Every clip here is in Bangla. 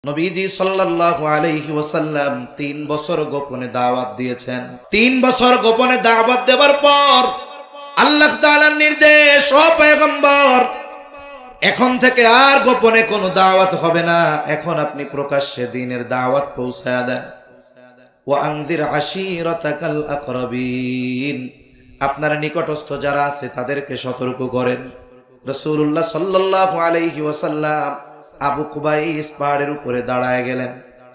নবীজি সাল্লাল্লাহু আলাইহি ওয়াসাল্লাম 3 বছর গোপনে দাওয়াত দিয়েছেন। 3 বছর গোপনে দাওয়াত দেওয়ার পর আল্লাহ তাআলার নির্দেশ, ও পয়গম্বর, এখন থেকে আর গোপনে কোনো দাওয়াত হবে না, এখন আপনি প্রকাশ্যে দ্বীনের দাওয়াত পৌঁছায়া দেন। ওয়া আনযির আশীরাতাকাল আকরাবিন, আপনার নিকটস্থ যারা আছে তাদেরকে সতর্ক করেন। রাসূলুল্লাহ সাল্লাল্লাহু আলাইহি ওয়াসাল্লাম আবু কুবাইস পাহাড়ের উপরে দাঁড়ায় গেলেন।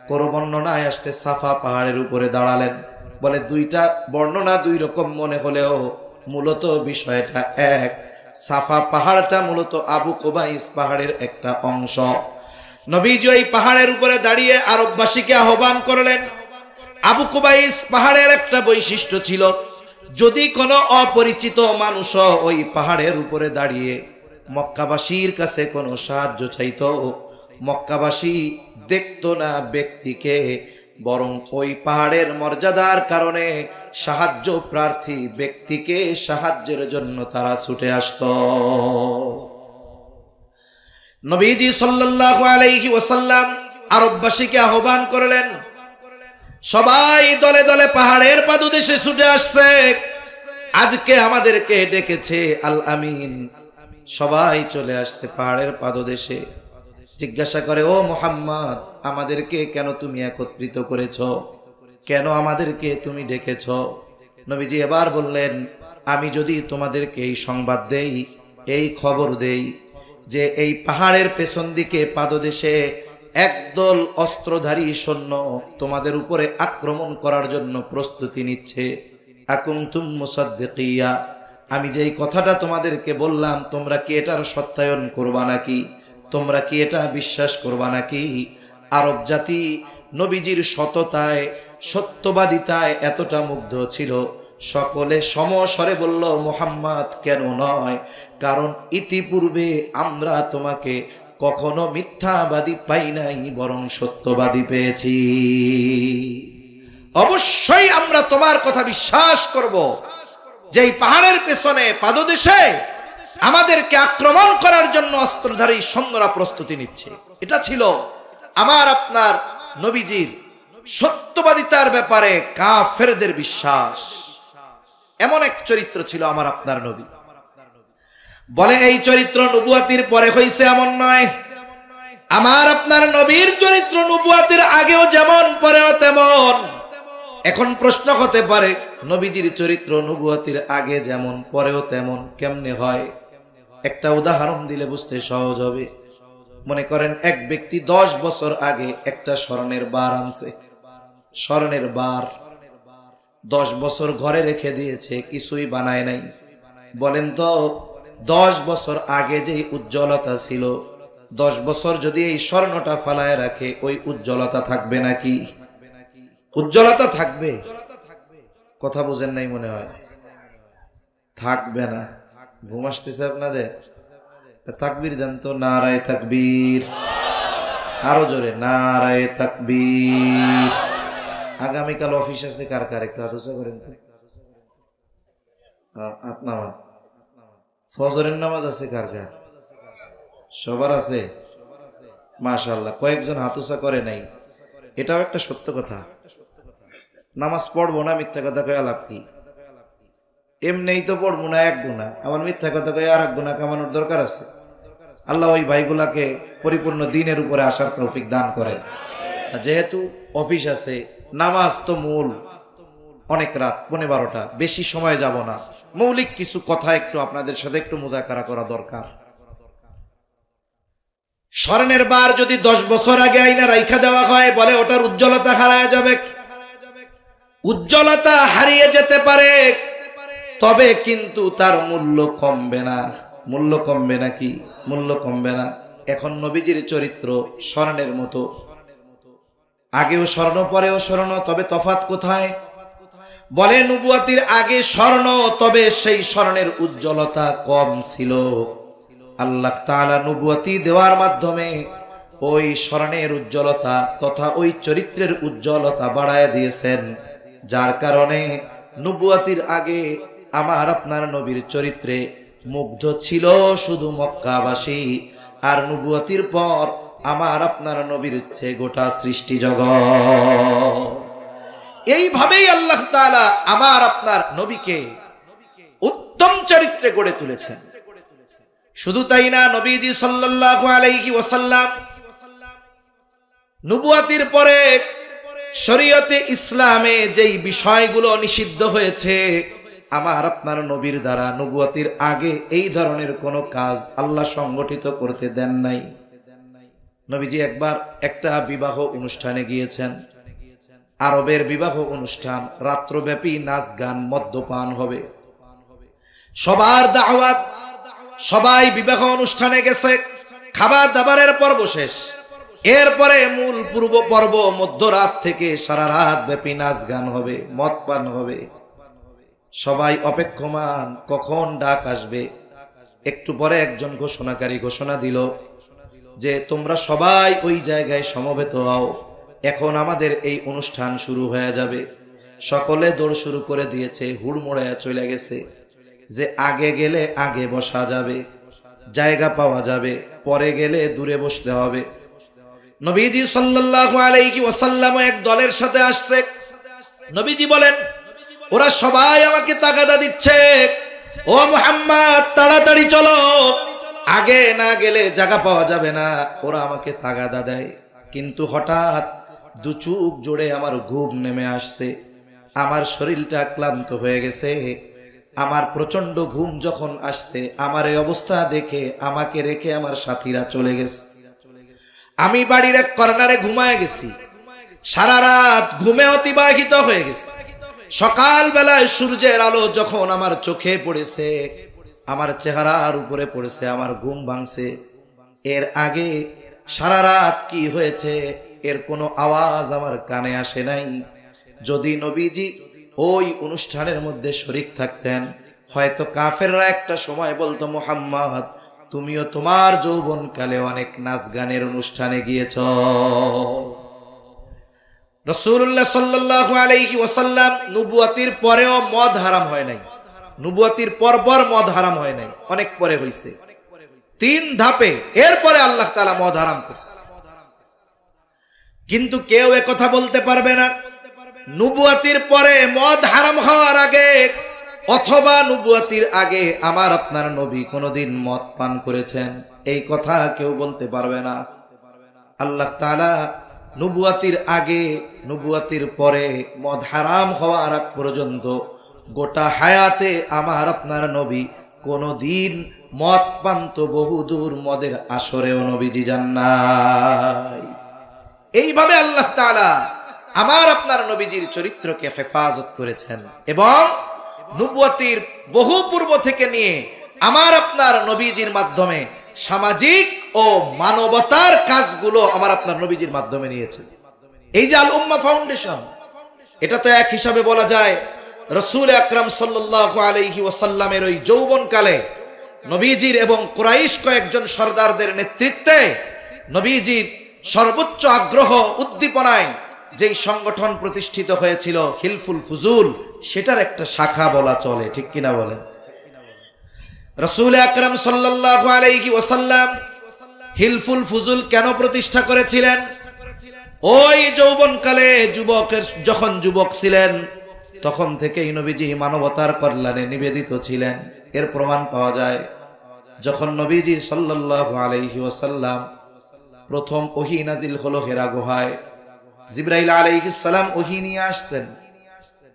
কোন বর্ণনায় আসতে সাফা পাহাড়ের উপরে দাঁড়ালেন। বলে দুইটা বর্ণনা দুই রকম মনে হলেও মূলত বিষয়টা এক। সাফা পাহাড়টা মূলত আবু কুবাইস পাহাড়ের একটা অংশ। নবীজি ওই পাহাড়ের উপরে দাঁড়িয়ে আরববাসীকে আহ্বান করলেন। আবু কুবাইস পাহাড়ের একটা বৈশিষ্ট্য ছিল, যদি কোনো অপরিচিত মানুষ ওই পাহাড়ের উপরে দাঁড়িয়ে মক্কাবাসীর কাছে কোনো সাহায্য চাইত, মক্কাবাসী দেখতো না ব্যক্তিকে, বরং ওই পাহাড়ের মর্যাদার কারণে সাহায্য প্রার্থী ব্যক্তিকে সাহায্যের জন্য তারা ছুটে আসত। নবীজি সাল্লাল্লাহু আলাইহি ওয়াসাল্লাম আরববাসীকে আহ্বান করলেন। সবাই দলে দলে পাহাড়ের পাদদেশে ছুটে আসছে। আজকে আমাদেরকে ডেকেছে আল আমিন। সবাই চলে আসছে পাহাড়ের পাদদেশে। জিজ্ঞাসা করে, ও মুহাম্মদ, আমাদেরকে কেন তুমি একত্রিত করেছ? কেন আমাদেরকে তুমি ডেকেছ? নবীজি এবার বললেন, আমি যদি তোমাদেরকে এই সংবাদ দেই, এই খবর দেই যে এই পাহাড়ের পেছন দিকে পাদদেশে একদল অস্ত্রধারী সৈন্য তোমাদের উপরে আক্রমণ করার জন্য প্রস্তুতি নিচ্ছে, আকুনতুম মুসাদ্দিকিয়া, আমি যেই কথাটা তোমাদেরকে বললাম তোমরা কি এটার সত্যায়ন করবা নাকি? তোমরা কি এটা বিশ্বাস করবা নাকি? আরব জাতি নবীজির সততায়, সত্যবাদিতায় এতটা মুগ্ধ ছিল, সকলে সমস্বরে বলল, মুহাম্মদ কেন নয়, কারণ ইতিপূর্বে আমরা তোমাকে কখনো মিথ্যাবাদী পাই নাই, বরং সত্যবাদী পেয়েছি। অবশ্যই আমরা তোমার কথা বিশ্বাস করব যে এই পাহাড়ের পেছনে পাদদেশে আমাদেরকে আক্রমণ করার জন্য অস্ত্রধারী সৈন্যরা প্রস্তুতি নিচ্ছে। এটা ছিল আমার আপনার নবীজির সত্যবাদিতার ব্যাপারে কাফেরদের বিশ্বাস। এমন এক চরিত্র ছিল আমার আপনার নবী। বলে এই চরিত্র নবুয়াতির পরে হইছে এমন নয়। আমার আপনার নবীর চরিত্র নবুয়াতির আগেও যেমন পরেও তেমন। এখন প্রশ্ন হতে পারে, নবীজির চরিত্র নবুয়াতির আগে যেমন পরেও তেমন কেমনে হয়? একটা উদাহরণ দিলে বুঝতে সহজ হবে। মনে করেন এক ব্যক্তি 10 বছর আগে একটা স্বর্ণের বার আনছে। স্বর্ণের বার 10 বছর ঘরে রেখে দিয়েছে, কিছুই বানায় নাই। বলেন তো 10 বছর আগে যে উজ্জ্বলতা ছিল, 10 বছর যদি এই স্বর্ণটা ফালায় রাখে, ওই উজ্জ্বলতা থাকবে নাকি? উজ্জ্বলতা থাকবে? কথা বুঝেন নাই মনে হয়। থাকবে না। ঘুম আসতেছে আপনাদের? তাকবীর দেন তো, নারায়ে তাকবীর। আরো জোরে, নারায়ে তাকবীর। আগামীকাল অফিস আছে কার কার? একটু হাত উঁচু করেন তো। আপনার ফজরের নামাজ আছে কার কার? সবার আছে? মাশাআল্লাহ। কয়েকজন হাত উঁচা করে নাই। এটাও একটা সত্য কথা। নামাজ পড়বো না, মিথ্যা কথা কয়ে লাভ কি? এমনিই তো পড়বো না এক গুনাহ, আবার মিথ্যা কথা কয়ে আর এক গুনাহ কামানোর দরকার আছে? আল্লাহ ওই ভাইগুলাকে পরিপূর্ণ দ্বীনের উপরে আসার তৌফিক দান করেন। যেহেতু অফিস আছে, নামাজ তো মূল, অনেক রাত 12টা, বেশি সময় যাব না। মৌলিক কিছু কথা একটু আপনাদের সাথে একটু মুযাকারা করা দরকার। স্বর্ণের বার যদি 10 বছর আগে আইনা রাইখা দেওয়া হয়, বলে ওটার উজ্জ্বলতা হারায় যাবে। উজ্জ্বলতা হারিয়ে যেতে পারে, তবে কিন্তু তার মূল্য কমবে না। মূল্য কমবে নাকি? মূল্য কমবে না। এখন নবীজির চরিত্র স্বর্ণের মতো, আগেও স্বর্ণ পরেও স্বর্ণ, তবে তফাৎ কোথায়? বলে নবুয়াতির আগে স্বর্ণ, তবে সেই স্বর্ণের উজ্জ্বলতা কম ছিল। আল্লাহ তাআলা নবুয়াতি দেওয়ার মাধ্যমে ওই স্বর্ণের উজ্জ্বলতা তথা ওই চরিত্রের উজ্জ্বলতা বাড়ায় দিয়েছেন, যার কারণে নবুয়াতির আগে আমার আপনার নবীর চরিত্রে মুগ্ধ ছিল শুধু মক্কাবাসী, আর নবুয়াতির পর আমার আপনার নবীর হচ্ছে গোটা সৃষ্টি জগৎ। এইভাবেই আল্লাহ তাআলা আমার আপনার নবীকে উত্তম চরিত্রে গড়ে তুলেছেন। শুধু তাই না, নবীজি সাল্লাল্লাহু আলাইহি ওয়াসাল্লাম নবুয়াতির পরে শরীয়তে ইসলামে যেই বিষয়গুলো নিষিদ্ধ হয়েছে, আমার আপনার নবীর দ্বারা নবুয়াতির আগে এই ধরনের কোনো কাজ আল্লাহ সংগঠিত করতে দেন নাই। নবীজি একবার একটা বিবাহ অনুষ্ঠানে গিয়েছেন, আরবের বিবাহ অনুষ্ঠান, রাত্রব্যাপী নাচ গান মদ্যপান হবে, সবার দাওয়াত, সবাই বিবাহ অনুষ্ঠানে গেছে, খাবার দাবারের পর্ব শেষ, এরপরে মূল পূর্ব পর্ব মধ্যরাত থেকে সারা রাত ব্যাপী নাচ গান হবে, মদ পান হবে। সবাই অপেক্ষমান কখন ডাক আসবে। একটু পরে একজন ঘোষণাকারী ঘোষণা দিল যে তোমরা সবাই ওই জায়গায় সমবেত হও, এখন আমাদের এই অনুষ্ঠান শুরু হয়ে যাবে। সকলে দৌড় শুরু করে দিয়েছে, হুড়মুড়ে চলে গেছে যে আগে গেলে আগে বসা যাবে, জায়গা পাওয়া যাবে, পরে গেলে দূরে বসতে হবে। নবীজি সাল্লাল্লাহু আলাইহি ওয়াসাল্লাম এক দলের সাথে আসছে। নবীজি বলেন, ওরা সবাই আমাকে তাগাদা দিচ্ছে, ও মুহাম্মদ তাড়াতাড়ি চলো, আগে না গেলে জায়গা পাওয়া যাবে না। ওরা আমাকে তাগাদা দেয়, কিন্তু হঠাৎ দু চোখ জোড়ে আমার ঘুম নেমে আসছে, আমার শরীরটা ক্লান্ত হয়ে গেছে। আমার প্রচন্ড ঘুম যখন আসছে, আমার এই অবস্থা দেখে আমাকে রেখে আমার সাথীরা চলে গেছে। আমি বাড়ির এক কর্নারে ঘুমায় গেছি, সারা রাত ঘুমে অতিবাহিত হয়ে গেছে। সকাল বেলায় সূর্যের আলো যখন আমার চোখে পড়েছে, আমার চেহারার উপরে পড়েছে, আমার ঘুম ভাঙছে। এর আগে সারা রাত কি হয়েছে এর কোনো আওয়াজ আমার কানে আসে নাই। যদি নবীজি ওই অনুষ্ঠানের মধ্যে শরীক থাকতেন, হয়তো কাফেররা একটা সময় বলতো, মুহাম্মদ তুমিও তোমার যৌবনকালে অনেক নাচ গানের অনুষ্ঠানে গিয়েছ। রাসূলুল্লাহ সাল্লাল্লাহু আলাইহি ওয়াসাল্লাম নবুয়াতির পরেও মদ হারাম হয় নাই, নবুয়াতির পরপর মদ হারাম হয় নাই, অনেক পরে হইছে, 3 ধাপে। এরপরে আল্লাহ তাআলা মদ হারাম করছে। কিন্তু কেউ একথা বলতে পারবে না নবুয়াতির পরে মদ হারাম হওয়ার আগে অথবা নবুয়াতির আগে আমার আপনার নবী কোনোদিন মদ পান করেছেন, এই কথা কেউ বলতে পারবে না। আল্লাহ তাআলা নবুয়াতির আগে নবুয়াতির পরে মদ হারাম হওয়ার আগ পর্যন্ত গোটা হায়াতে আমার আপনার নবী কোনোদিন মদ পান তো বহুদূর, মদের আসরেও নবীজি যান নাই। এইভাবে আল্লাহ তাআলা আমার আপনার নবীজির চরিত্রকে হেফাজত করেছেন এবং নবুয়াতির বহু পূর্ব থেকে নিয়ে আমার আপনার নবীজির মাধ্যমে সামাজিক ও মানবতার কাজগুলো আমার আপনার নবীজির মাধ্যমে নিয়েছেন। এই যে আল উম্মাহ ফাউন্ডেশন, এটা তো এক হিসাবে বলা যায় রাসূল আকরাম সাল্লাল্লাহু আলাইহি ওয়াসাল্লামের ওই যৌবনকালে নবীজির এবং কুরাইশ কয়েকজন সরদারদের নেতৃত্বে নবীজির সর্বোচ্চ আগ্রহ উদ্দীপনায় যেই সংগঠন প্রতিষ্ঠিত হয়েছিল হিলফুল ফুজুল, সেটার একটা শাখা বলা চলে, ঠিক কিনা বলেন? রাসূল আকরাম সাল্লাল্লাহু আলাইহি ওয়াসাল্লাম হিলফুল ফুজুল কেন প্রতিষ্ঠা করেছিলেন? ওই যৌবনকালে যখন যুবক ছিলেন তখন থেকেই নবীজি মানবতার কল্যাণে নিবেদিত ছিলেন। এর প্রমাণ পাওয়া যায় যখন নবীজি সাল্লাল্লাহু আলাইহি ওয়াসাল্লাম প্রথম ওহী নাজিল হলো হেরা গুহায়, জিবরাইল আলাইহিস সালাম ওহী নিয়ে আসছেন।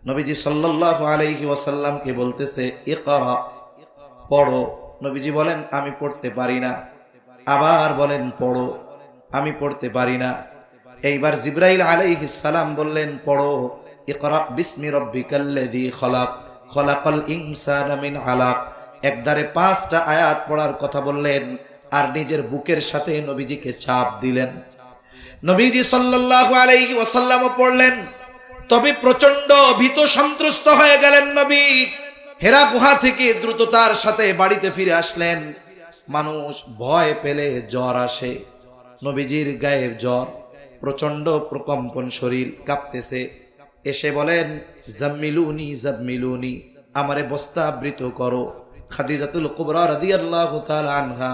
নবীজি সাল্লাল্লাহু আলাইহি ওয়াসাল্লামকে বলতেছে, ইকরা, পড়ো। নবীজি বলেন, আমি পড়তে পারি না। আবার বলেন, পড়ো। আমি পড়তে পারি না। এইবার জিবরাইল আলাইহিস সালাম বললেন, পড়ো। ইকরা বিসমি রাব্বিকাল্লাযী খলাক, খলাকাল ইনসানা মিন আলাক। একদারে 5টা আয়াত পড়ার কথা বললেন আর নিজের বুকের সাথে নবীজিকে চাপ দিলেন। নবীজি সাল্লাল্লাহু আলাইহি ওয়াসাল্লাম পড়লেন, তবে প্রচন্ড ভীত সন্ত্রস্ত হয়ে গেলেন নবী। হেরা গুহা থেকে দ্রুততার সাথে বাড়িতে ফিরে আসলেন। মানুষ ভয় পেলে জ্বর আসে, নবীজির গায়ে জ্বর, প্রচন্ড প্রকম্পন, শরীর কাঁপতেছে। এসে বলেন, জাম্মিলুনি জাম্মিলুনি, আমারে বস্তাবৃত করো। খাদিজাতুল কুবরা রাদিয়াল্লাহু তাআলা আনহা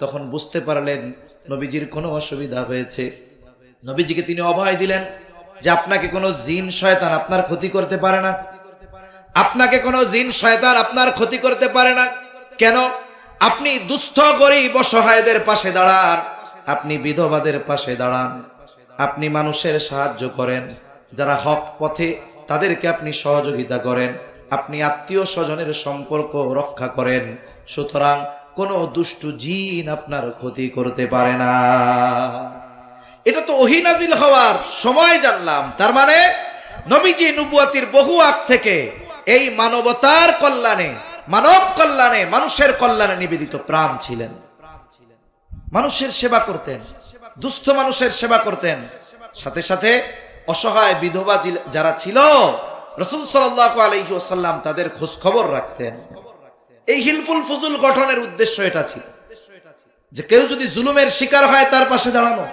তখন বুঝতে পারলেন নবীজির কোনো অসুবিধা হয়েছে, নবীজিকে তিনি অভয় দিলেন যে আপনাকে কোনো জিন শয়তান আপনার ক্ষতি করতে পারে না, আপনাকে কোনো জিন শয়তান আপনার ক্ষতি করতে পারে না। কেন? আপনি দুস্থ গরীব অসহায়দের পাশে দাঁড়ান, আপনি বিধবাদের পাশে দাঁড়ান, আপনি মানুষের সাহায্য করেন, যারা হক পথে তাদেরকে আপনি সহযোগিতা করেন, আপনি আত্মীয় স্বজনের সম্পর্ক রক্ষা করেন। সুতরাং কোনো দুষ্টু জিন আপনার ক্ষতি করতে পারে না। এটা তো ওহী নাজিল হওয়ার সময় জানলাম। তার মানে নবীজি নবুয়তির বহু আগ থেকে এই মানবতার কল্যাণে, মানব কল্যাণে, মানুষের কল্যাণে নিবেদিত প্রাণ ছিলেন। মানুষের সেবা করতেন, দুস্থ মানুষের সেবা করতেন, সাথে সাথে অসহায় বিধবা যারা ছিল রাসূল সাল্লাল্লাহু আলাইহি ওয়াসাল্লাম তাদের খোঁজ খবর রাখতেন। এই হিলফুল ফুজুল গঠনের উদ্দেশ্য এটা ছিল যে কেউ যদি জুলুমের শিকার হয় তার পাশে দাঁড়ানো,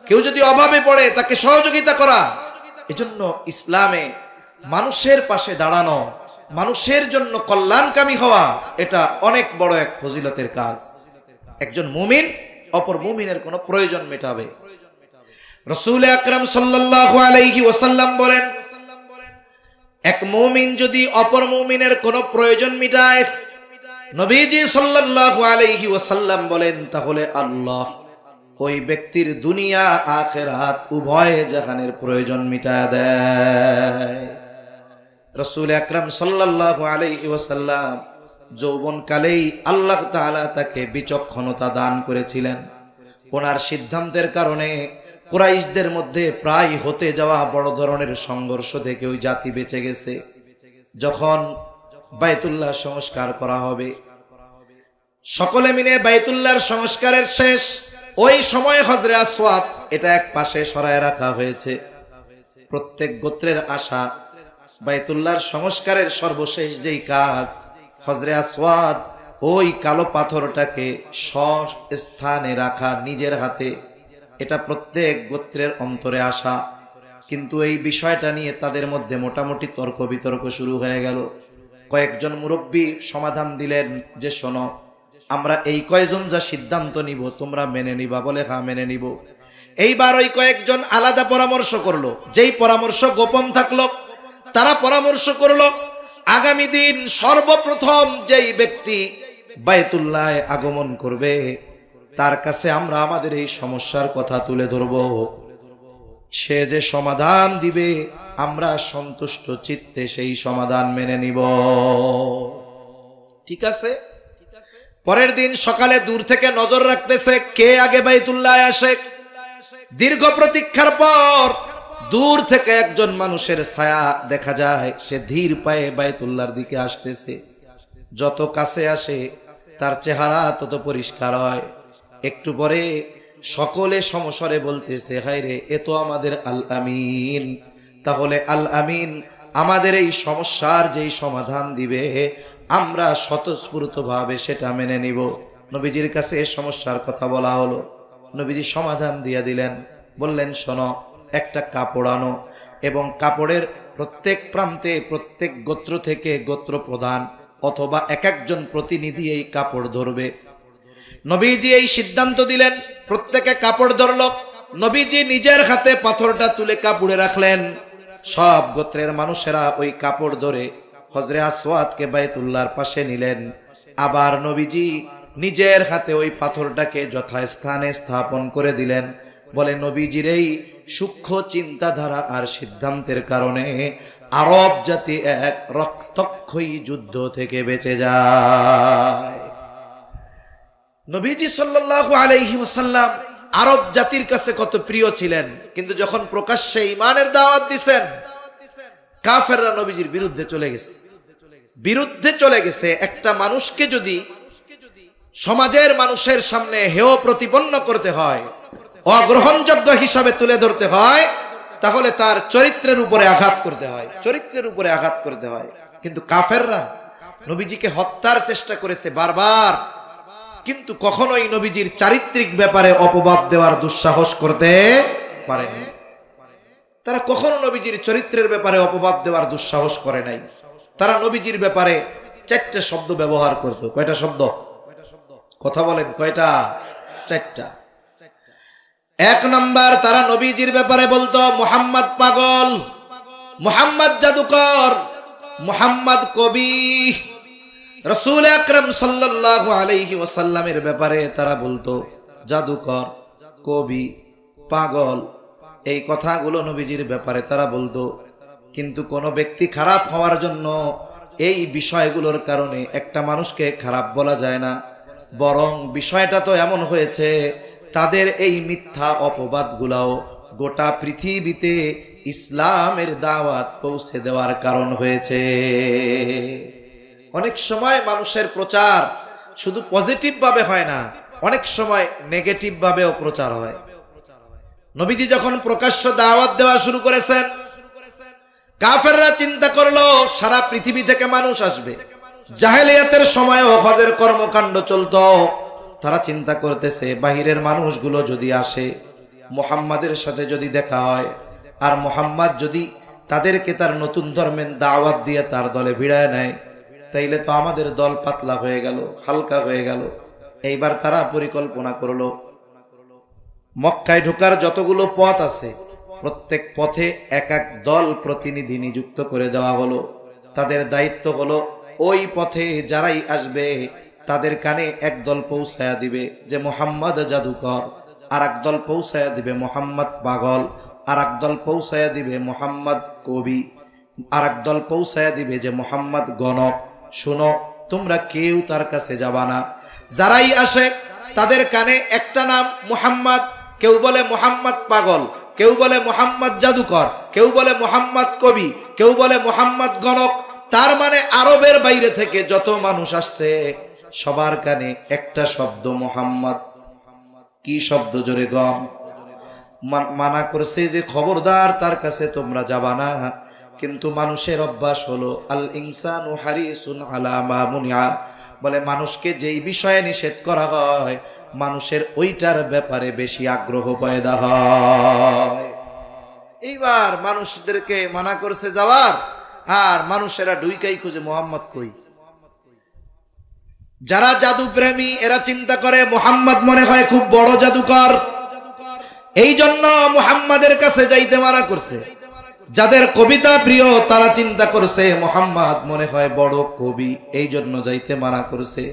কেউ যদি অভাবে পড়ে তাকে সহযোগিতা করা। এজন্য ইসলামে মানুষের পাশে দাঁড়ানো, মানুষের জন্য কল্যাণকামী হওয়া, এটা অনেক বড় এক ফজিলতের কাজ। একজন মুমিন অপর মুমিনের কোনো প্রয়োজন মেটাবে। রাসূল আকরাম সাল্লাল্লাহু আলাইহি ওয়াসাল্লাম বলেন, এক মুমিন যদি অপর মুমিনের কোনো প্রয়োজন মিটায়, নবীজি সাল্লাল্লাহু আলাইহি ওয়াসাল্লাম বলেন, তাহলে আল্লাহ ওই ব্যক্তির দুনিয়া আখিরাত উভয় জাহানের প্রয়োজন মিটায় দেয়। রাসূল আকরাম সাল্লাল্লাহু আলাইহি ওয়াসাল্লাম যৌবনকালেই আল্লাহ তাআলা তাকে বিচক্ষণতা দান করেছিলেন। ওনার সিদ্ধান্তের কারণে কুরাইশদের মধ্যে প্রায় হতে যাওয়া বড় ধরনের সংঘর্ষ থেকে ওই জাতি বেঁচে গেছে। যখন বাইতুল্লাহ সংস্কার করা হবে, সকলে মিলে বাইতুল্লাহর সংস্কারের শেষ, ওই সময় হজরে আসওয়াদ এটা এক পাশে সরায় রাখা হয়েছে। প্রত্যেক গোত্রের আশা বাইতুল্লাহর সংস্কারের সর্বশেষ যেই কাজ, হজরে আসওয়াদ ওই কালো পাথরটাকে স্থানে রাখা নিজের হাতে, এটা প্রত্যেক গোত্রের অন্তরে আসা। কিন্তু এই বিষয়টা নিয়ে তাদের মধ্যে মোটামুটি তর্ক বিতর্ক শুরু হয়ে গেল। কয়েকজন মুরব্বী সমাধান দিলেন যে শোনো, আমরা এই কয়েকজন যা সিদ্ধান্ত নিব তোমরা মেনে নিবা? বলে হ্যাঁ মেনে নিব। এইবার ওই কয়েকজন আলাদা পরামর্শ করলো, যেই পরামর্শ গোপন থাকলো তারা পরামর্শ করলো, আগামী দিন সর্বপ্রথম যেই ব্যক্তি বাইতুল্লাহ আগমন করবে তার কাছে আমরা আমাদের এই সমস্যার কথা তুলে ধরব, সে যে সমাধান দিবে আমরা সন্তুষ্ট চিত্তে সেই সমাধান মেনে নিব। ঠিক আছে। পরের দিন সকালে দূর থেকে নজর রাখতেছে কে আগে বাইতুল্লাহ আসে। দীর্ঘ প্রতীক্ষার পর দূর থেকে একজন মানুষের ছায়া দেখা যায়, সে ধীর পায়ে বাইতুল্লাহর দিকে আসতেছে। যত কাছে আসে তার চেহারা তত পরিষ্কার হয়। একটু পরে সকলে সমস্বরে বলতেছে, হায় রে, এ তো আমাদের আল আমিন। তাহলে আল আমিন আমাদের এই সমস্যার যেই সমাধান দিবে আমরা স্বতঃস্ফূর্তভাবে সেটা মেনে নিব। নবীজির কাছে এই সমস্যার কথা বলা হলো, নবীজি সমাধান দিয়ে দিলেন। বললেন, শোনো, একটা কাপড় আনো এবং কাপড়ের প্রত্যেক প্রান্তে প্রত্যেক গোত্র থেকে গোত্র প্রধান অথবা এক একজন প্রতিনিধি এই কাপড় ধরবে। নবীজি এই সিদ্ধান্ত দিলেন, প্রত্যেকে কাপড় ধরল। নবীজি নিজের হাতে পাথরটা তুলে কাপড়ে রাখলেন। সব গোত্রের মানুষেরা ওই কাপড় ধরে হজরে আসওয়াদকে বাইতুল্লাহর পাশে নিলেন। আবার নবীজি নিজের হাতে ওই পাথরটাকে যথাস্থানে স্থাপন করে দিলেন। বলে, নবীজির এই সূক্ষ্ম চিন্তাধারা আর সিদ্ধান্তের কারণে আরব জাতি এক রক্তক্ষয়ী যুদ্ধ থেকে বেঁচে যায়। নবীজি সাল্লাল্লাহু আলাইহি ওয়াসাল্লাম আরব জাতির কাছে কত প্রিয় ছিলেন, কিন্তু যখন প্রকাশ্যে ঈমানের দাওয়াত দিবেন কাফেররা নবীজির বিরুদ্ধে চলে গেছে। একটা মানুষকে যদি সমাজের মানুষের সামনে হেয় প্রতিপন্ন করতে হয়, অগ্রহণযোগ্য হিসাবে তুলে ধরতে হয়, তাহলে তার চরিত্রের উপরে আঘাত করতে হয়। কিন্তু কাফেররা নবীজিকে হত্যার চেষ্টা করেছে বারবার, কিন্তু কখনোই নবীজির চারিত্রিক ব্যাপারে অপবাদ দেওয়ার দুঃসাহস করতে পারেনি। তারা কখনো নবীজির চরিত্রের ব্যাপারে অপবাদ দেওয়ার দুঃসাহস করে নাই। তারা নবীজির ব্যাপারে 4টা শব্দ ব্যবহার করত। কয়টা শব্দ? কথা বলেন, কয়টা? 4টা। এক নাম্বার, তারা নবীজির ব্যাপারে বলতো মুহাম্মদ পাগল, মুহাম্মদ জাদুকর, মুহাম্মদ কবি। রাসূল আকরাম সাল্লাল্লাহু আলাইহি ওয়াসাল্লামের ব্যাপারে তারা বলতো জাদুকর, কবি, পাগল। এই কথাগুলো নবীজির ব্যাপারে তারা বলতো। কিন্তু কোন ব্যক্তি খারাপ হওয়ার জন্য এই বিষয়গুলোর কারণে একটা মানুষকে খারাপ বলা যায় না। বরং বিষয়টা তো এমন হয়েছে, তাদের এই মিথ্যা অপবাদগুলাও গোটা পৃথিবীতে ইসলামের দাওয়াত পৌঁছে দেওয়ার কারণ হয়েছে। অনেক সময় মানুষের প্রচার শুধু পজিটিভ ভাবে হয় না, অনেক সময় নেগেটিভ ভাবেও প্রচার হয়। নবীজি যখন প্রকাশ্য দাওয়াত দেওয়া শুরু করেছেন, কাফেররা চিন্তা করলো সারা পৃথিবী থেকে মানুষ আসবে। জাহেলিয়াতের সময়ও হজের কর্মকাণ্ড চলতো। তারা চিন্তা করতেছে বাহিরের মানুষগুলো যদি আসে, মুহাম্মাদের সাথে যদি দেখা হয়, আর মুহাম্মদ যদি তাদেরকে তার নতুন ধর্মের দাওয়াত দিয়ে তার দলে ভিড়ায় নেয়, তাইলে তো আমাদের দল পাতলা হয়ে গেল, হালকা হয়ে গেল। এইবার তারা পরিকল্পনা করলো, মক্কায় ঢোকার যতগুলো পথ আছে প্রত্যেক পথে এক এক দল প্রতিনিধি নিযুক্ত করে দেওয়া হলো। তাদের দায়িত্ব হলো ওই পথে যারাই আসবে তাদের কানে এক দল পৌঁছায়া দিবে যে মুহাম্মদ জাদুকর, আর এক দল পৌঁছায়া দিবে মুহাম্মদ পাগল, আর এক দল পৌঁছায়া দিবে মুহাম্মদ কবি, আর এক দল পৌঁছায়া দিবে যে মুহাম্মদ গণক। শুনো, তোমরা কেউ তার কাছে যাবা না। যারাই আসে তাদের কানে একটা নাম মুহাম্মদ, কেউ বলে মুহাম্মদ পাগল, কেউ বলে মুহাম্মদ জাদুকর, কেউ বলে মুহাম্মদ কবি, কেউ বলে মুহাম্মদ গণক। তার মানে আরবের বাইরে থেকে যত মানুষ আসছে সবার কানে একটা শব্দ মুহাম্মদ। কি শব্দ? জোরে গম। মানা করছে যে খবরদার তার কাছে তোমরা যাবা না। কিন্তু মানুষের অভ্যাস হলো আল ইনসানু হারিসুন আলা মা মুনিয়া, বলে মানুষকে যেই বিষয়ে নিষেধ করা হয় মানুষের ওইটার ব্যাপারে বেশি আগ্রহ পয়দা হয়। এইবার মানুষদেরকে মানা করছে যাওয়ার, আর মানুষেরা ডুইকাই খুঁজে মুহাম্মদ কই। যারা জাদু প্রেমী এরা চিন্তা করে মুহাম্মদ মনে হয় খুব বড় জাদুকর, এই জন্য মুহাম্মাদের কাছে যাইতে মানা করছে। যাদের কবিতা প্রিয় তারা চিন্তা করছে মুহাম্মদ মনে হয় বড় কবি, এই জন্য যাইতে মানা করছে।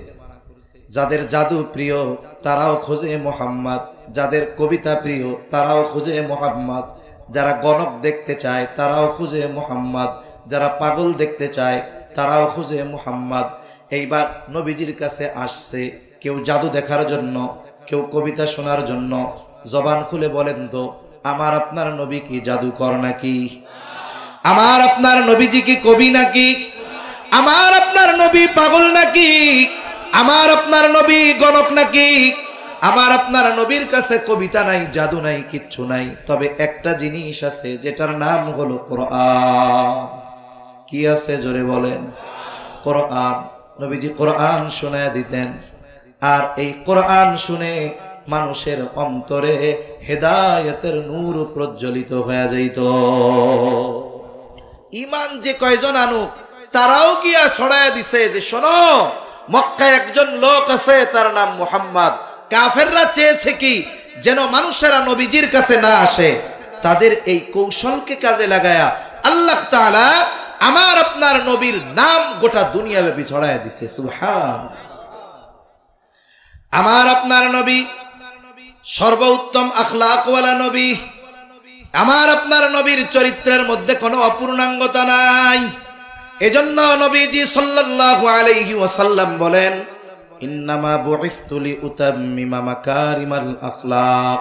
যাদের জাদু প্রিয় তারাও খোঁজে মুহাম্মদ, যাদের কবিতা প্রিয় তারাও খুঁজে মুহাম্মদ, যারা গণক দেখতে চায় তারাও খুঁজে মুহাম্মদ, যারা পাগল দেখতে চায় তারাও খুঁজে মুহাম্মদ। এইবার নবীজির কাছে আসছে কেউ জাদু দেখার জন্য, কেউ কবিতা শোনার জন্য। জবান খুলে বলেন তো, আমার আপনার নবী কি জাদুকর নাকি? আমার আপনার নবীজি কি কবি নাকি? আমার আপনার নবী পাগল নাকি? আমার আপনার নবী গণক নাকি? আমার আপনার নবীর কাছে কবিতা নাই, জাদু নাই, কিচ্ছু নাই। তবে একটা জিনিস আছে যেটার নাম হলো কোরআন। কি আছে? জোরে বলেন। কোরআন। নবীজি কোরআন শোনায় দিতেন, আর এই কোরআন শুনে মানুষের অন্তরে হেদায়েতের নূর প্রজ্বলিত হয়ে যাইত। ঈমান যে কয়জন আনুক তারাও গিয়া ছড়ায় দিছে যে শোনো, মক্কায় একজন লোক আছে তার নাম মুহাম্মদ। কাফেররা চেয়েছে কি যেন মানুষেরা নবীজির কাছে না আসে। তাদের এই কৌশলকে কাজে লাগায়া আল্লাহ তাআলা আমার আপনার নবীর নাম গোটা দুনিয়াব্যাপী ছড়ায় দিছে। সুবহান। আমার আপনার নবী সর্বোত্তম আখলাকওয়ালা নবী। আমার আপনার নবীর চরিত্রের মধ্যে কোনো অপূর্ণাঙ্গতা নাই। এজন্য নবীজি সাল্লাল্লাহু আলাইহি ওয়াসাল্লাম বলেন, ইন্নামা বুইসতু লিউতাম্মিমা মাকারিমাল আখলাক।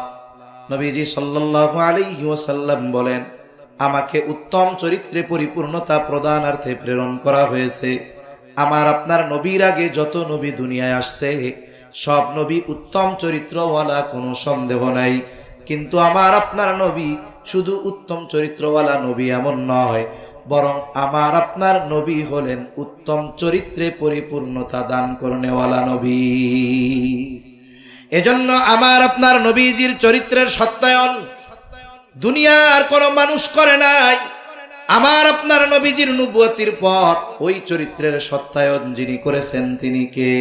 নবীজি সাল্লাল্লাহু আলাইহি ওয়াসাল্লাম বলেন, আমাকে উত্তম চরিত্রে পরিপূর্ণতা প্রদানার্থে প্রেরণ করা হয়েছে। আমার আপনার নবীর আগে যত নবী দুনিয়ায় আসছে সব নবী উত্তম চরিত্রওয়ালা, কোনো সন্দেহ নাই। কিন্তু আমার আপনার নবী শুধু উত্তম চরিত্রওয়ালা নবী এমন নয়, বরং আমার আপনার নবী হলেন উত্তম চরিত্রে পরিপূর্ণতা দান করনেওয়ালা নবী। এজন্য আমার আপনার নবীজির চরিত্রের সত্যায়ন দুনিয়ার কোনো মানুষ করে নাই। আমার আপনার নবীজির নবুয়তির পর ওই চরিত্রের সত্যায়ন যিনি করেছেন তিনি কে?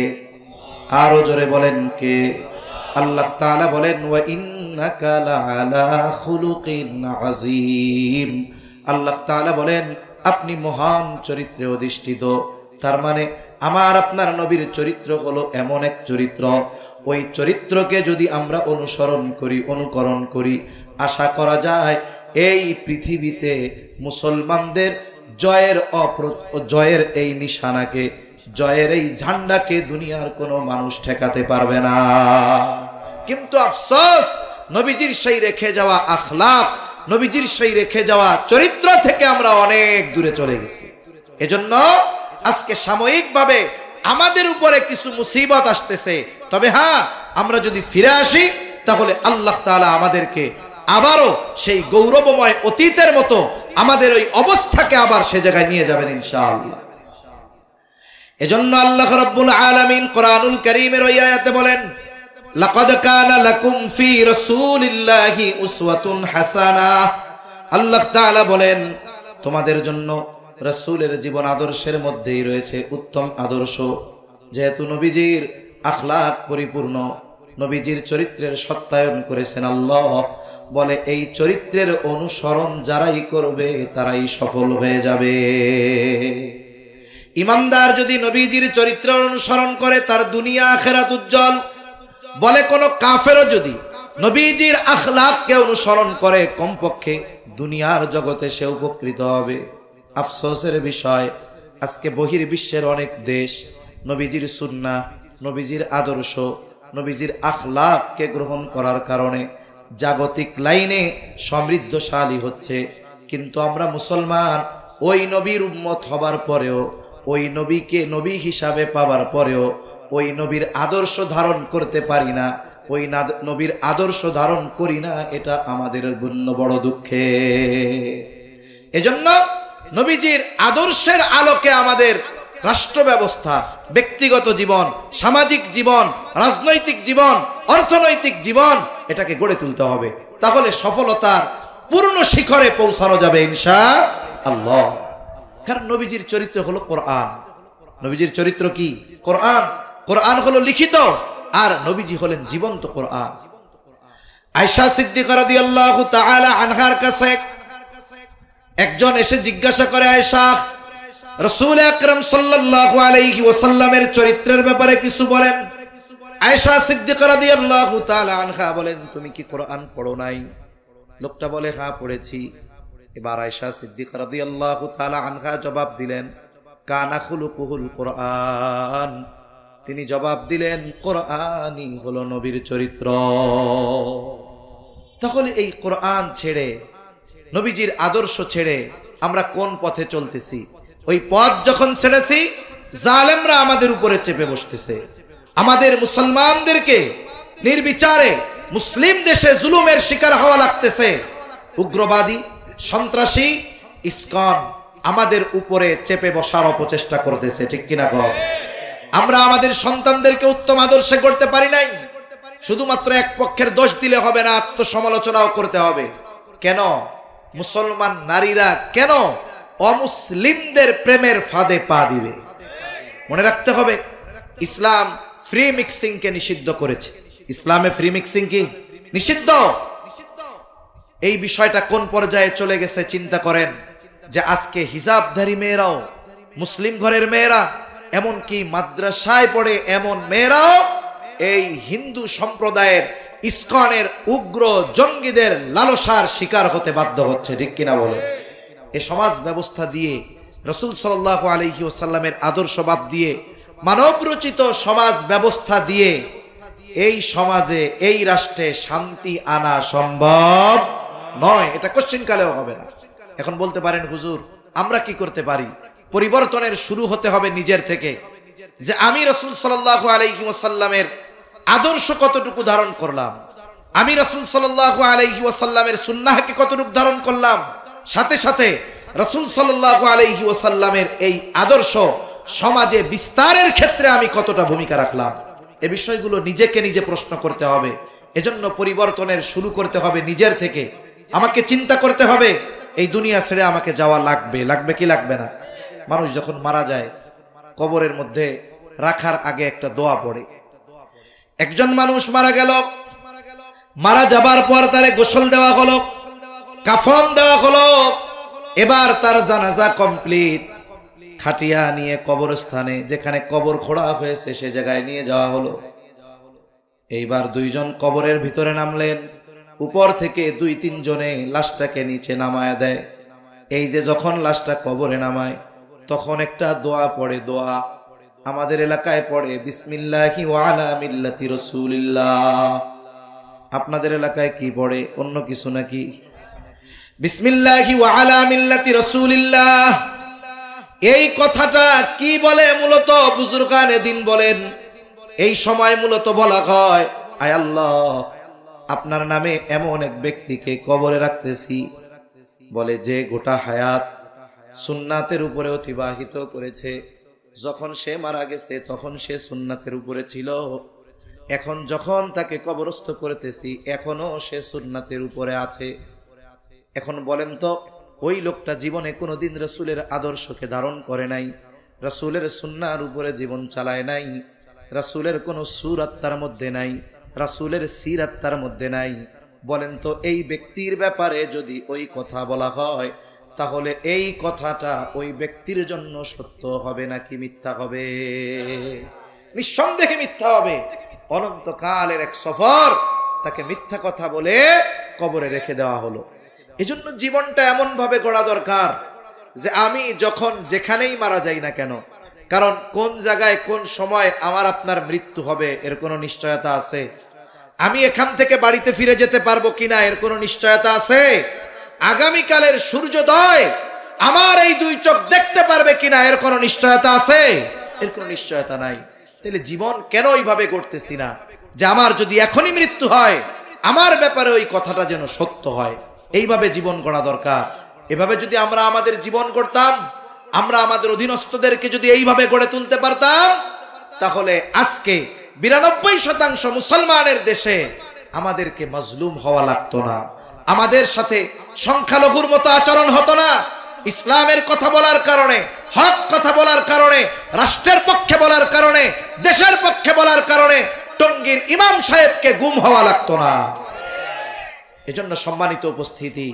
আরো জোরে বলেন কে? আল্লাহ তাআলা বলেন ওয়া ইন্নাকা লাআলা খুলুকিন আযীম। আল্লাহ তাআলা বলেন আপনি মহান চরিত্রে অধিষ্ঠিত। তার মানে আমার আপনার নবীর চরিত্র হলো এমন এক চরিত্র, ওই চরিত্রকে যদি আমরা অনুসরণ করি, অনুকরণ করি, আশা করা যায় এই পৃথিবীতে মুসলমানদের জয়ের এই নিশানাকে, জয়ের এই ঝান্ডাকে দুনিয়ার কোনো মানুষ ঠেকাতে পারবে না। কিন্তু আফসোস, নবীজির সেই রেখে যাওয়া আখলাক, নবীজির সেই রেখে যাওয়া চরিত্র থেকে আমরা অনেক দূরে চলে গেছি। এজন্য আজকে সাময়িকভাবে আমাদের উপরে কিছু মুসিবত আসতেছে, তবে হ্যাঁ, আমরা যদি ফিরে আসি তাহলে আল্লাহ তাআলা আমাদেরকে আবারও সেই গৌরবময় অতীতের মতো আমাদের ওই অবস্থাকে আবার সে জায়গায় নিয়ে যাবেন ইনশাআল্লাহ। এজন্য আল্লাহ রাব্বুল আলামিন কোরআনুল কারীমের ওই আয়াতে বলেন, লাকাদ কানা লাকুম ফি রাসূলিল্লাহি উসওয়াতুন হাসানাহ। আল্লাহ তাআলা বলেন তোমাদের জন্য রাসূলের জীবন আদর্শের মধ্যেই রয়েছে উত্তম আদর্শ। যেহেতু নবীজির আখলাক পরিপূর্ণ, নবীজির চরিত্রের সত্যায়ন করেছেন আল্লাহ, বলে এই চরিত্রের অনুসরণ যারাই করবে তারাই সফল হয়ে যাবে। ইমানদার যদি নবীজির চরিত্রের অনুসরণ করে তার দুনিয়া আখিরাত উজ্জ্বল। বলে কোন কাফেরও যদি নবীজির আখলাককে অনুসরণ করে কমপক্ষে দুনিয়ার জগতে সে উপকৃত হবে। আফসোসের বিষয়, আজকে বহির্বিশ্বের অনেক দেশ নবীজির সুন্নাহ, নবীজির আদর্শ, নবীজির আখলাককে গ্রহণ করার কারণে জাগতিক লাইনে সমৃদ্ধশালী হচ্ছে। কিন্তু আমরা মুসলমান ওই নবীর উম্মত হবার পরেও, ওই নবীকে নবী হিসাবে পাবার পরেও ওই নবীর আদর্শ ধারণ করতে পারি না, ওই নবীর আদর্শ ধারণ করি না, এটা আমাদের জন্য বড় দুঃখে। এজন্য নবীজির আদর্শের আলোকে আমাদের রাষ্ট্র ব্যবস্থা, ব্যক্তিগত জীবন, সামাজিক জীবন, রাজনৈতিক জীবন, অর্থনৈতিক জীবন, এটাকে গড়ে তুলতে হবে। তাহলে সফলতার পূর্ণ শিখরে পৌঁছানো যাবে ইনশাআল্লাহ। কারণ নবীজির চরিত্র হলো কোরআন। নবীজির চরিত্র কি? কোরআন। কোরআন হলো লিখিত, আর নবীজি হলেন জীবন্ত কোরআন। আয়েশা সিদ্দিকা রাদিয়াল্লাহু তাআলা আনহার কাছে একজন এসে জিজ্ঞাসা করে, আয়েশা, রাসূল আকরাম সাল্লাল্লাহু আলাইহি ওয়াসাল্লামের চরিত্রের ব্যাপারে কিছু বলেন। আয়েশা সিদ্দিকা রাদিয়াল্লাহু তাআলা আনহা বলেন, তুমি কি কোরআন পড়ো নাই? লোকটা বলে, হ্যাঁ পড়েছি। এবার আয়েশা সিদ্দিকা রাদিয়াল্লাহু তাআলা আনহা জবাব দিলেন, কানা খুলুকুহুল কোরআন। তিনি জবাব দিলেন, কোরআনই হলো নবীর চরিত্র। তাহলে এই কোরআন ছেড়ে, নবীজির আদর্শ ছেড়ে আমরা কোন পথে চলতেছি? ওই পথ যখন ছেড়েছি, জালেমরা আমাদের উপরে চেপে বসতেছে। আমাদের মুসলমানদেরকে নির্বিচারে মুসলিম দেশে জুলুমের শিকার হওয়া লাগতেছে। উগ্রবাদী, সন্ত্রাসী, ইসকন আমাদের উপরে চেপে বসার অপচেষ্টা করতেছে, ঠিক কিনা গো? আমরা আমাদের সন্তানদেরকে উত্তম আদর্শে গড়তে পারি নাই। শুধুমাত্র এক পক্ষের দোষ দিলে হবে না, আত্মসমালোচনাও করতে হবে। কেন মুসলমান নারীরা কেন অমুসলিমদের প্রেমের ফাঁদে পা দিবে? মনে রাখতে হবে, ইসলাম ফ্রি মিক্সিং কে নিষিদ্ধ করেছে। ইসলামে ফ্রি মিক্সিং কি নিষিদ্ধ? এই বিষয়টা কোন পর্যায়ে চলে গেছে চিন্তা করেন, যে আজকে হিজাবধারী মেয়েরাও, মুসলিম ঘরের মেয়েরা, এমনকি মাদ্রাসায় পড়ে এমন মেয়েরাও এই হিন্দু সম্প্রদায়ের ইসকনের উগ্র জঙ্গিদের লালসার শিকার হতে বাধ্য হচ্ছে, ঠিক কিনা বলে? এ সমাজ ব্যবস্থা দিয়ে, রাসূল সাল্লাল্লাহু আলাইহি ওয়াসাল্লামের আদর্শ বাদ দিয়ে, মানব রচিত সমাজ ব্যবস্থা দিয়ে এই সমাজে, এই রাষ্ট্রে শান্তি আনা সম্ভব নয়। এটা কোশ্চিনকালেও হবে না। এখন বলতে পারেন, হুজুর আমরা কি করতে পারি? পরিবর্তনের শুরু হতে হবে নিজের থেকে, যে আমি রাসূল সাল্লাল্লাহু আলাইহি ওয়াসাল্লামের আদর্শ কতটুকু ধারণ করলাম, আমি রাসূল সাল্লাল্লাহু আলাইহি ওয়াসাল্লামের সুন্নাহকে কতটুকু ধারণ করলাম, সাথে সাথে রাসূল সাল্লাল্লাহু আলাইহি ওয়াসাল্লামের এই আদর্শ সমাজে বিস্তারের ক্ষেত্রে আমি কতটা ভূমিকা রাখলাম। এই বিষয়গুলো নিজেকে নিজে প্রশ্ন করতে হবে। এজন্য পরিবর্তনের শুরু করতে হবে নিজের থেকে। আমাকে চিন্তা করতে হবে, এই দুনিয়া ছেড়ে আমাকে যাওয়া লাগবে, লাগবে কি লাগবে না? মানুষ যখন মারা যায়, কবরের মধ্যে রাখার আগে একটা দোয়া পড়ে। একজন মানুষ মারা গেল, মারা যাবার পর তারে গোসল দেওয়া হলো, কাফন দেওয়া হলো, এবার তার জানাজা কমপ্লিট। খাটিয়া নিয়ে কবরস্থানে যেখানে কবর খোঁড়া হয়েছে সে জায়গায় নিয়ে যাওয়া হলো। এইবার দুইজন কবরের ভিতরে নামলেন, উপর থেকে 2-3 জনে লাশটাকে নিচে নামায় দেয়। এই যে যখন লাশটা কবরে নামায় তখন একটা দোয়া পড়ে, দোয়া আমাদের এলাকায় পড়ে বিসমিল্লাহি ওয়া আলা মিল্লাতি রাসূলিল্লাহ। আপনাদের এলাকায় কি পড়ে? অন্য কিছু নাকি? বিসমিল্লাহি ওয়া আলা মিল্লাতি রাসূলিল্লাহ। এই কথাটা কি বলে মূলত বুজুর্গানে দিন বলেন, এই সময় মূলত বলা হয়, আয় আল্লাহ, আপনার নামে এমন এক ব্যক্তিকে কবরে রাখতেছি, বলে যে গোটা হায়াত সুন্নাতের উপরে অতিবাহিত করেছে। যখন সে মারা গেছে তখন সে সুন্নাতের উপরে ছিল, এখন যখন তাকে কবরস্থ করতেছি এখনো সে সুন্নাতের উপরে আছে। এখন বলেন তো, ওই লোকটা জীবনে কোনোদিন রাসূলের আদর্শকে ধারণ করে নাই, রাসূলের সুন্নাহর উপরে জীবন চালায় নাই, রাসূলের কোনো সূরাত তার মধ্যে নাই, রাসূলের সিরাত তার মধ্যে নাই। বলেন তো, এই ব্যক্তির ব্যাপারে যদি ওই কথা বলা হয় তাহলে এই কথাটা ওই ব্যক্তির জন্য সত্য হবে নাকি মিথ্যা হবে? নিঃসন্দেহে মিথ্যা হবে। অনন্তকালের এক সফর তাকে মিথ্যা কথা বলে কবরে রেখে দেওয়া হলো। এজন্য জীবনটা এমন ভাবে গড়া দরকার যে আমি যখন যেখানেই মারা যাই না কেন, কারণ কোন জায়গায় কোন সময় আমার আপনার মৃত্যু হবে এর কোনো নিশ্চয়তা আছে? আমি এখান থেকে বাড়িতে ফিরে যেতে পারবো কিনা এর কোনো নিশ্চয়তা আছে? আগামীকালের সূর্যোদয় আমার এই 2 চোখ দেখতে পারবে কিনা এর কোনো নিশ্চয়তা আছে? এর কোনো নিশ্চয়তা নাই। তাহলে জীবন কেন এইভাবে গড়তেছি না যে আমার যদি এখনই মৃত্যু হয় আমার ব্যাপারে ওই কথাটা যেন সত্য হয়? এইভাবে জীবন গড়া দরকার। এভাবে যদি আমরা আমাদের জীবন গড়তাম, আমরা আমাদের অধীনস্থদেরকে যদি এইভাবে গড়ে তুলতে পারতাম, তাহলে আজকে 92% মুসলমানের দেশে আমাদেরকে মাজলুম হওয়া লাগতো না, আমাদের সাথে সংখ্যালঘুর মতো আচরণ হতো না। ইসলামের কথা বলার কারণে, হক কথা বলার কারণে, রাষ্ট্রের পক্ষে বলার কারণে, দেশের পক্ষে বলার কারণে টঙ্গীর ইমাম সাহেবকে গুম হওয়া লাগতো না। এজন্য সম্মানিত উপস্থিতি,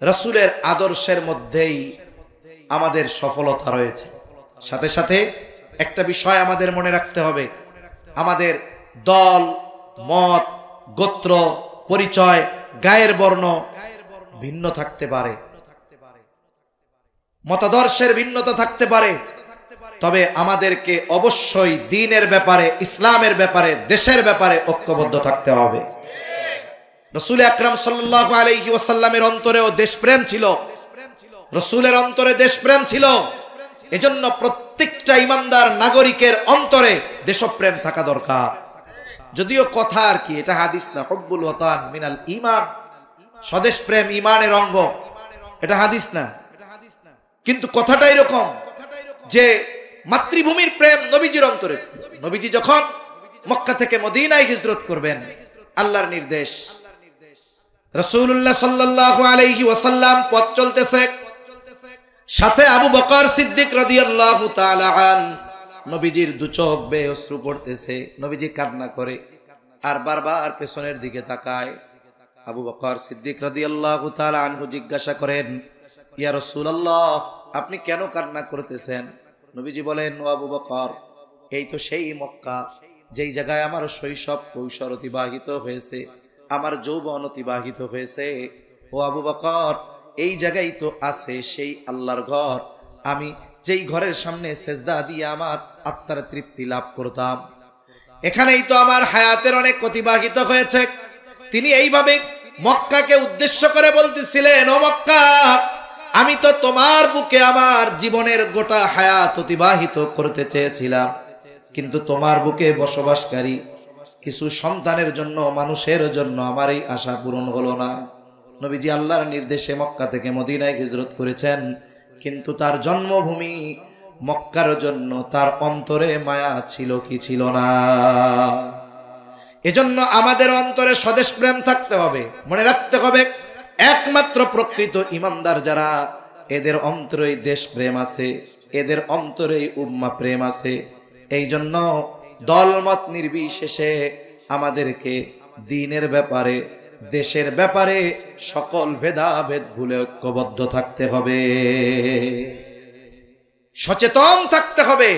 রাসূলের আদর্শের মধ্যেই আমাদের সফলতা রয়েছে। সাথে সাথে একটা বিষয় আমাদের মনে রাখতে হবে, আমাদের দল, মত, গোত্র, পরিচয়, গায়ের বর্ণ ভিন্ন থাকতে পারে, মতাদর্শের ভিন্নতা থাকতে পারে, তবে আমাদেরকে অবশ্যই দ্বীনের ব্যাপারে, ইসলামের ব্যাপারে, দেশের ব্যাপারে ঐক্যবদ্ধ থাকতে হবে। রাসূল আকরাম সাল্লাল্লাহু আলাইহি ওয়াসাল্লামের অন্তরেও দেশপ্রেম ছিল, রাসূলের অন্তরে দেশপ্রেম ছিল। এজন্য প্রত্যেকটা ইমানদার নাগরিকের অন্তরে দেশপ্রেম থাকা দরকার। যদিও কথা আর কি, এটা হাদিস না, হুব্বুল ওয়াতান মিনাল ঈমান, স্বদেশ প্রেম ঈমানের অঙ্গ, এটা হাদিস না। কিন্তু কথাটা এরকম যে মাতৃভূমির প্রেম নবীজির অন্তরে ছিল। নবীজি যখন মক্কা থেকে মদিনায় হিজরত করবেন, আল্লাহর নির্দেশ, রাসূলুল্লাহ সাল্লাল্লাহু আলাইহি ওয়াসাল্লাম পথ চলতেছে, সাথে আবু বকর সিদ্দিক রাদিয়াল্লাহু তাআলা আন, নবীজির 2 চোখ বেয়ে অশ্রু পড়তেছে, নবীজি কান্না করে আর বারবার পেছনের দিকে তাকায়। আবু বকর সিদ্দিক রাদিয়াল্লাহু তাআলা আনহু জিজ্ঞাসা করেন, ইয়া রাসূলুল্লাহ, আপনি কেন কান্না করতেছেন? নবীজি বলেন, ও আবু বকর, এই তো সেই মক্কা যেই জায়গায় আমার শৈশব কৈশোর অতিবাহিত হয়েছে, আমার যৌবন অতিবাহিত হয়েছে। ও আবু বকর, এই জায়গায় তো আছে সেই আল্লাহর ঘর, আমি যেই ঘরের সামনে সেজদা দিয়ে আমার আত্মার তৃপ্তি লাভ করতাম, এখানেই তো আমার হায়াতের অনেক অতিবাহিত হয়েছে। তিনি এইভাবে মক্কাকে উদ্দেশ্য করে বলতেছিলেন, ও মক্কা, আমি তো তোমার বুকে আমার জীবনের গোটা হায়াত অতিবাহিত করতে চেয়েছিলাম, কিন্তু তোমার বুকে বসবাসকারী কিছু সন্তানের জন্য, মানুষের জন্য আমার এই আশা পূরণ হলো না। নবীজি আল্লাহর নির্দেশে মক্কা থেকে মদিনায় হিজরত করেছেন, কিন্তু তার জন্মভূমি মক্কার জন্য তার অন্তরে মায়া ছিল কি ছিল না? এজন্য আমাদের অন্তরে স্বদেশ প্রেম থাকতে হবে। মনে রাখতে হবে, একমাত্র প্রকৃত ইমানদার যারা, এদের অন্তরে দেশ প্রেম আছে, এদের অন্তরে উম্মাহ প্রেম আছে। এই জন্য দলমত নির্বিশেষে আমাদেরকে দ্বীনের ব্যাপারে, দেশের ব্যাপারে সকল ভেদাভেদ ভুলে ঐক্যবদ্ধ থাকতে হবে, সচেতন থাকতে হবে।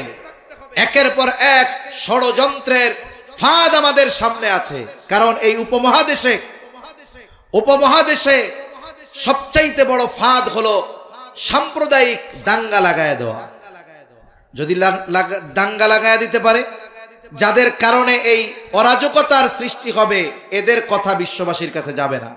একের পর এক ষড়যন্ত্রের ফাঁদ আমাদের সামনে আছে। কারণ এই উপমহাদেশে সবচাইতে বড় ফাঁদ হলো সাম্প্রদায়িক দাঙ্গা লাগায় দেওয়া। যদি দাঙ্গা লাগায় দিতে পারে, যাদের কারণে এই অরাজকতার সৃষ্টি হবে, এদের কথা বিশ্ববাসীর কাছে যাবে না।